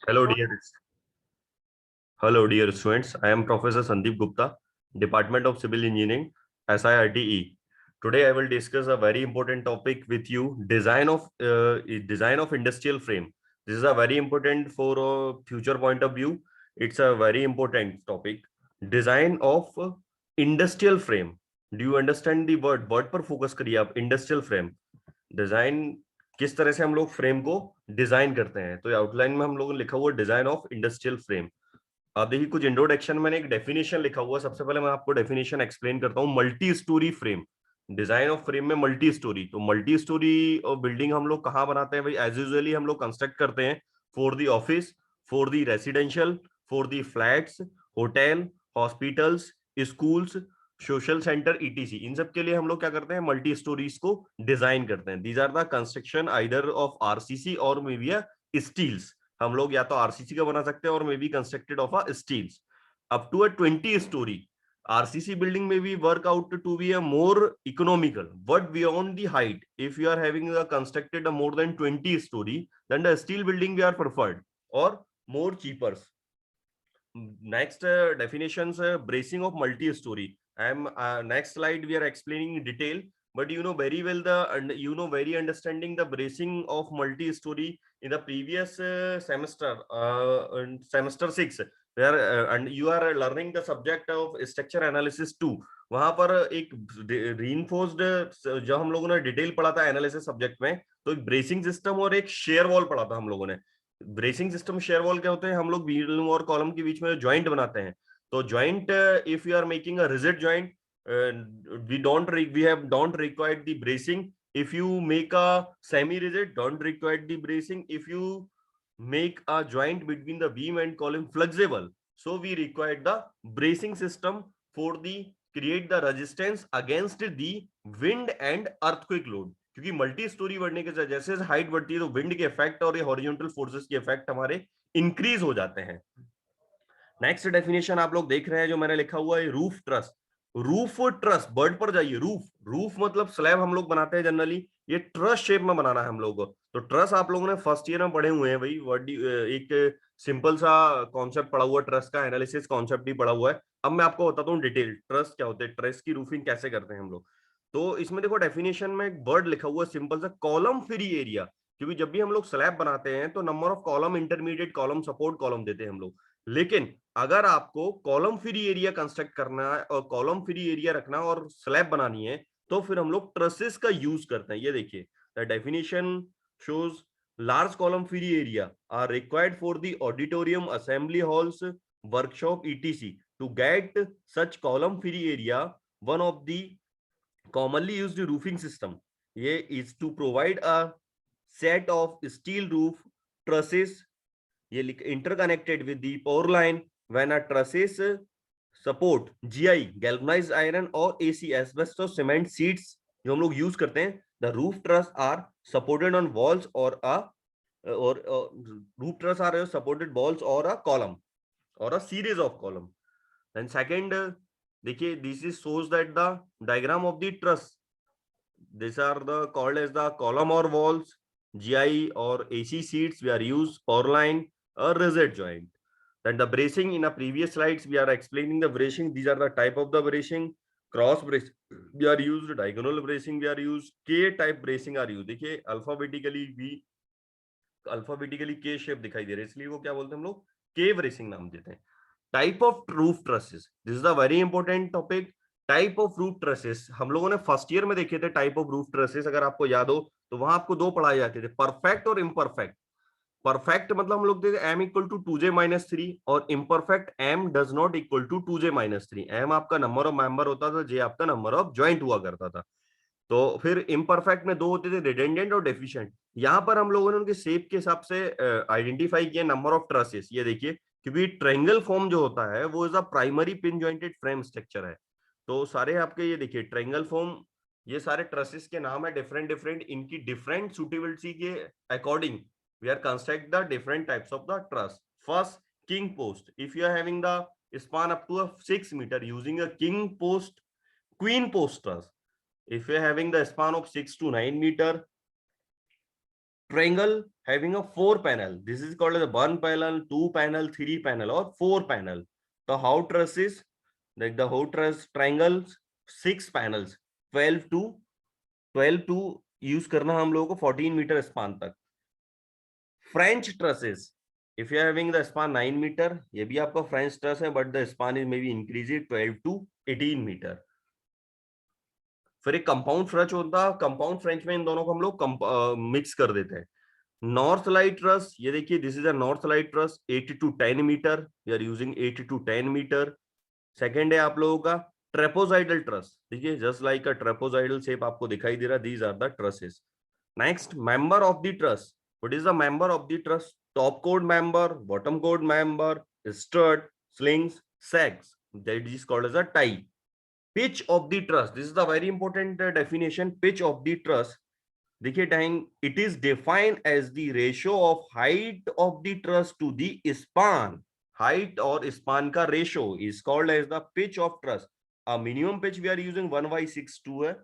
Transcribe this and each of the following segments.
Hello, dear. Hello, dear students. I am Professor Sandeep Gupta, Department of Civil Engineering, SIRTE. Today, I will discuss a very important topic with you: design of industrial frame. This is a very important for a future point of view. It's a very important topic. Design of industrial frame. Do you understand the word? Word पर focus करिए आप. Industrial frame. Design किस तरह से हम लोग frame को design करते हैं, तो आउटलाइन में हम लोगों ने लिखा हुआ डिजाइन ऑफ इंडस्ट्रियल फ्रेम। आप देखिए कुछ इंट्रोडक्शन मैंने एक डेफिनेशन लिखा हुआ। सबसे पहले मैं आपको डेफिनेशन एक्सप्लेन करता हूँ। Multi storey frame, design of frame में मल्टी स्टोरी। तो मल्टी स्टोरी बिल्डिंग हम लोग कहाँ बनाते हैं भाई? एज यूजुअली हम लोग कंस्ट्रक्ट करते हैं for the office, for the residential, for the flats, hotel, hospitals, schools, social centre, ETC. इन सब के लिए हम लोग क्या करते हैं? मल्टी स्टोरीज को डिजाइन करते हैं। These are the construction either of RCC और मे बी स्टील्स। हम लोग या तो आरसीसी का बना सकते हैं और may be constructed of a steels up to a 20 story. RCC building may be work out to be a more economical, but beyond the height, if you are having a constructed a more than 20 story, then the steel building we are preferred or more cheaper. Next definitions, bracing of multi-story. I am next slide we are explaining in detail, but you know very well very understanding the bracing of multi-story in the previous semester, semester 6, where and you are learning the subject of structure analysis 2. वहां पर एक reinforced जो हम लोगों ने detail पढ़ा था analysis subject में, तो एक ब्रेसिंग सिस्टम और एक शेयर वॉल पढ़ा था हम लोगों ने। ब्रेसिंग सिस्टम, शेयर वॉल क्या होते हैं? हम लोग बीम और कॉलम के बीच में ज्वाइंट बनाते हैं। तो joint, if you are making a rigid joint, we have don't require the bracing. If you make a semi rigid, don't require the bracing. If you make a joint between the beam and column flexible, so we require the bracing system for the create the resistance against the wind and earthquake load। क्योंकि multi storey बढ़ने के जैसे जैसे height बढ़ती है तो wind के effect और ये हॉरिजॉन्टल फोर्सेस के इफेक्ट हमारे इंक्रीज हो जाते हैं। नेक्स्ट डेफिनेशन आप लोग देख रहे हैं जो मैंने लिखा हुआ है, roof truss. Roof truss, bird पर जाइए। रूफ, रूफ मतलब स्लैब हम लोग बनाते हैं जनरली, ये ट्रस शेप में बनाना है हम लोगों को। तो ट्रस आप लोगों ने फर्स्ट ईयर में पढ़े हुए हैं भाई। एक सिंपल सा कॉन्सेप्ट पढ़ा हुआ है, ट्रस का एनालिसिस कॉन्सेप्ट ही पढ़ा हुआ है। अब मैं आपको बताता हूँ डिटेल ट्रस क्या होते हैं, ट्रस की रूफिंग कैसे करते हैं हम लोग। तो इसमें देखो डेफिनेशन में एक वर्ड लिखा हुआ है सिंपल सा, कॉलम फ्री एरिया। क्योंकि जब भी हम लोग स्लैब बनाते हैं तो number of column, intermediate column, support column देते हैं हम लोग। लेकिन अगर आपको कॉलम फ्री एरिया कंस्ट्रक्ट करना है और कॉलम फ्री एरिया रखना और स्लैब बनानी है, तो फिर हम लोग ट्रसेस का यूज करते हैं। ये देखिए the definition shows large column free area are required for the auditorium, assembly halls, workshop, etc. To get such column free area, one of the commonly used roofing system ये is to provide a set of steel roof trusses, ये interconnected with the power line when a trusses support GI galvanized iron और AC asbestos cement sheets जो हम लोग use करते हैं। the roof truss are supported on walls or roof truss are supported walls or a column or a series of column। then second, देखिए this is shows that the diagram of the truss, these are the called as the column or walls, GI or AC sheets we are used, power line or rigid joint। then the bracing, in a previous slides we are explaining the bracing, these are the type of the bracing। Cross bracing we are used, diagonal bracing we are used, K type bracing are used। देखिए alphabetically के shape दिखाई दे रहे हैं, इसलिए वो क्या बोलते हैं हम लोग? के ब्रेसिंग नाम देते हैं। Type of roof trusses, this is the very important topic. Type of roof trusses हम लोगों ने फर्स्ट ईयर में देखे थे। टाइप ऑफ रूफ ट्रसेस अगर आपको याद हो तो वहां आपको दो पढ़ाए जाते थे, परफेक्ट और इम्परफेक्ट। परफेक्ट मतलब हम लोग देते एम इक्वल टू 2j-3, और imperfect M does not equal to 2j-3। M आपका नंबर ऑफ मेंबर होता था, जे आपका नंबर ऑफ ज्वाइंट हुआ करता था। तो फिर इम्परफेक्ट में दो होते थे, रिडेंडेंट और डेफिशिएंट। यहाँ पर हम लोगों ने उनके शेप के हिसाब से आइडेंटिफाई किया नंबर ऑफ ट्रसेस। ये देखिए, क्योंकि ट्रायंगल फॉर्म जो होता है वो is a primary pin jointed frame structure है। तो सारे आपके ये देखिए ट्रायंगल फॉर्म, ये सारे ट्रसेस के नाम है डिफरेंट डिफरेंट, इनकी डिफरेंट सुटेबिलिटी के according we are construct the different types of the truss. First, king post, if you are having the span up to a 6 meter using a king post, queen post truss। if you're having the span of 6 to 9 meter, triangle having a 4 panel. This is called as a 1 panel, 2 panel, 3 panel or 4 panel. The how truss is like the how truss triangles 6 panels, 12 to use करना हम लोगों को 14 metre span तक. French trusses, if you are having the span 9 metre, ये भी आपका French truss है, but the span is may be increase 12 to 18 metre. फिर एक कंपाउंड फ्रेंच होता है. कंपाउंड फ्रेंच में इन दोनों को हम लोग मिक्स कर देते हैं. नॉर्थ लाइट ट्रस, ये देखिए this is a north light truss 8 to 10 metre. We are using 8 to 10 metre. Second है आप लोगों का ट्रेपोजाइडल ट्रस. देखिए जस्ट लाइक अ ट्रेपोजाइडल शेप आपको दिखाई दे रहा. These are the trusses. Next, member of the truss. What is the member of the truss? Top code member, bottom code member, stud, slings, सैग्स. That is called as a tie. Pitch of the truss, this is the very important definition. Pitch of the truss, देखिए time, it is defined as the ratio of height of the truss to the span. Height और span का ratio is called as the pitch of truss. A minimum pitch we are using 1/62 है,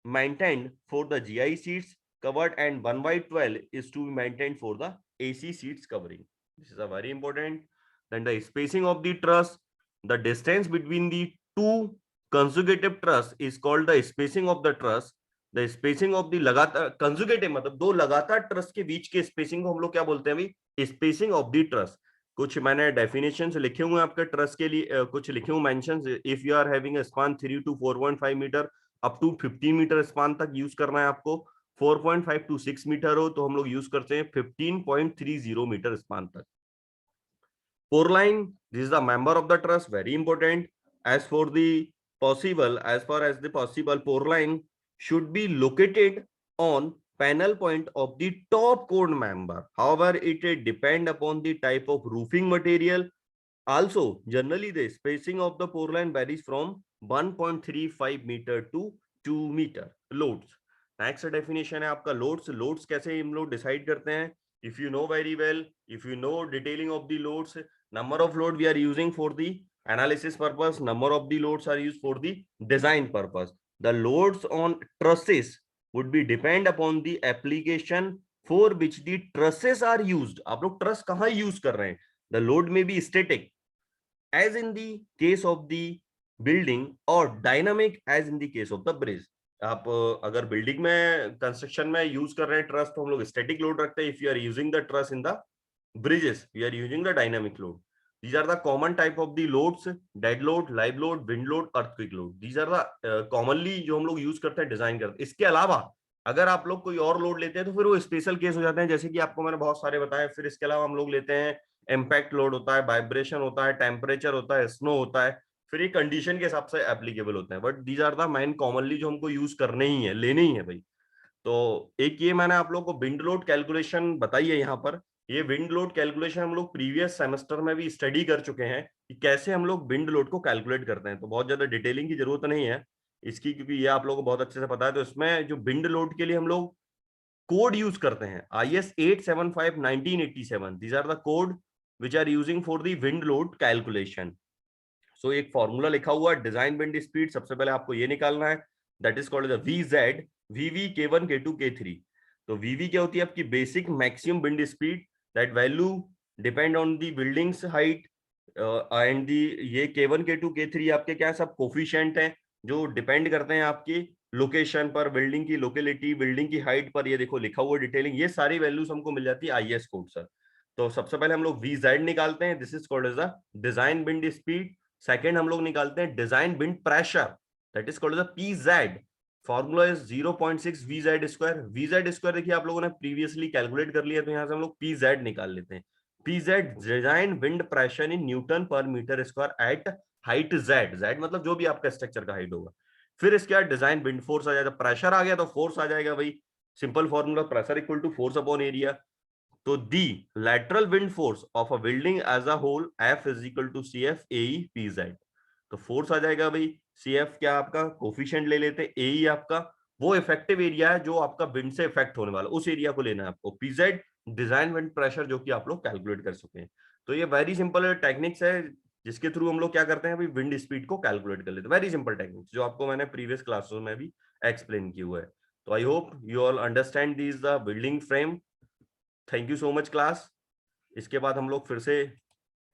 maintained for the GI seats covered, and 1/12 is to be maintained for the AC seats covering. This is a very important. Then the spacing of the truss, the distance between the two consecutive truss is called the spacing of the truss. The spacing of the लगातार consecutive मतलब दो लगातार truss के बीच के spacing को हम लोग क्या बोलते हैं अभी? Spacing of the truss. कुछ मैंने डेफिनेशंस लिखे हुए हैं आपके ट्रस के लिए, कुछ लिखे हुए mentions. If you are having a span 3 to 4.5 metre up to 15 metre span तक यूज करना है आपको. 4.5 टू 6 मीटर हो तो हम लोग यूज करते हैं 15.30 मीटर स्पान तक. Poreline, this is the member of the truss, very important. As for the possible, as far as the possible, poreline should be located on panel point of the top chord member. However, it depend upon the type of roofing material. Also, generally the spacing of the poreline varies from 1.35 meter to 2 meter. Loads. Next definition है आपका loads. Loads कैसे हम लोग decide करते हैं? If you know very well, if you know detailing of the loads, number of load we are using for the analysis purpose, number of the loads are used for the design purpose. The loads on trusses would be depend upon the application for which the trusses are used. आप लोग truss कहाँ use कर रहे हैं? The load may be static as in the case of the building or dynamic as in the case of the bridge. आप अगर building में construction में यूज कर रहे हैं ट्रस तो हम लोग स्टैटिक लोड रखते हैं. If you are using the truss in the bridges, we are using the dynamic load. These are the common type of the loads: dead load, live load, wind load, earthquake load. These are the commonly जो हम लोग use करते हैं, design करते हैं. इसके अलावा अगर आप लोग कोई और लोड लेते हैं तो फिर वो स्पेशल केस हो जाते हैं, जैसे कि आपको मैंने बहुत सारे बताए. फिर इसके अलावा हम लोग लेते हैं इम्पैक्ट लोड होता है, वाइब्रेशन होता है, टेम्परेचर होता है, स्नो होता है. फिर ये कंडीशन के हिसाब से एप्लीकेबल होते हैं. But these are the main commonly जो हमको यूज करने ही है, लेने ही है भाई. तो एक ये मैंने आप लोग को विंड लोड कैलकुलेशन बताई है यहाँ पर. ये विंड लोड कैलकुलेशन हम लोग प्रीवियस सेमेस्टर में भी स्टडी कर चुके हैं कि कैसे हम लोग विंड लोड को कैलकुलेट करते हैं. तो बहुत ज्यादा डिटेलिंग की जरूरत नहीं है इसकी, क्योंकि ये आप लोगों को बहुत अच्छे से पता है. तो इसमें जो विंड लोड के लिए हम लोग कोड यूज करते हैं, IS 875/1987. These are the code which are using for the wind load calculation. So एक फॉर्मूला लिखा हुआ है, डिजाइन विंड स्पीड. सबसे पहले आपको ये निकालना है, that is called VZ, VV, K1, K2, K3. तो VV क्या होती है? आपकी basic maximum wind speed. That value depend on the buildings height and the. ये K1, K2, K3 आपके क्या है? सब कोफिशिएंट हैं जो डिपेंड करते हैं आपकी लोकेशन पर, बिल्डिंग की लोकेलिटी, बिल्डिंग की हाइट पर. ये देखो लिखा हुआ डिटेलिंग. ये सारी वैल्यूज हमको मिल जाती है IS कोड सर. तो सबसे पहले हम लोग VZ निकालते हैं. This is called as the design wind speed. Second हम लोग निकालते हैं design wind pressure, that is called as the PZ. Formula is 0.6 VZ square. VZ square देखिए आप लोगों ने प्रीवियसली कैलकुलेट कर लिया, तो यहाँ से हम लोग PZ निकाल लेते हैं. PZ design wind pressure in newton per metre square at height Z. Z मतलब जो भी आपका स्ट्रक्चर का हाइट होगा. फिर इसके बाद डिजाइन विंड फोर्स आ जाएगा. प्रेशर आ गया तो फोर्स आ जाएगा भाई. Simple formula, pressure equal to force upon area. तो the lateral wind force of a building as a whole, F is equal to CF AE PZ. तो फोर्स आ जाएगा भाई. CF क्या आपका कोफिशिएंट ले लेते हैं, AE आपका वो इफेक्टिव एरिया है जो आपका विंड से इफेक्ट होने वाला, उस एरिया को लेना है आपको. PZ डिजाइन विंड प्रेशर, जो कि आप लोग कैलकुलेट कर सके हैं. तो ये वेरी सिंपल टेक्निक्स है जिसके थ्रू हम लोग क्या करते हैं भाई, विंड स्पीड को कैलकुलेट कर लेते हैं. वेरी सिंपल टेक्निक्स जो आपको मैंने प्रीवियस क्लासेस में भी एक्सप्लेन किया हुआ है. तो I hope you all understand this the building frame thank you so much class. इसके बाद हम लोग फिर से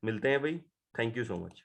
मिलते हैं भाई। Thank you so much.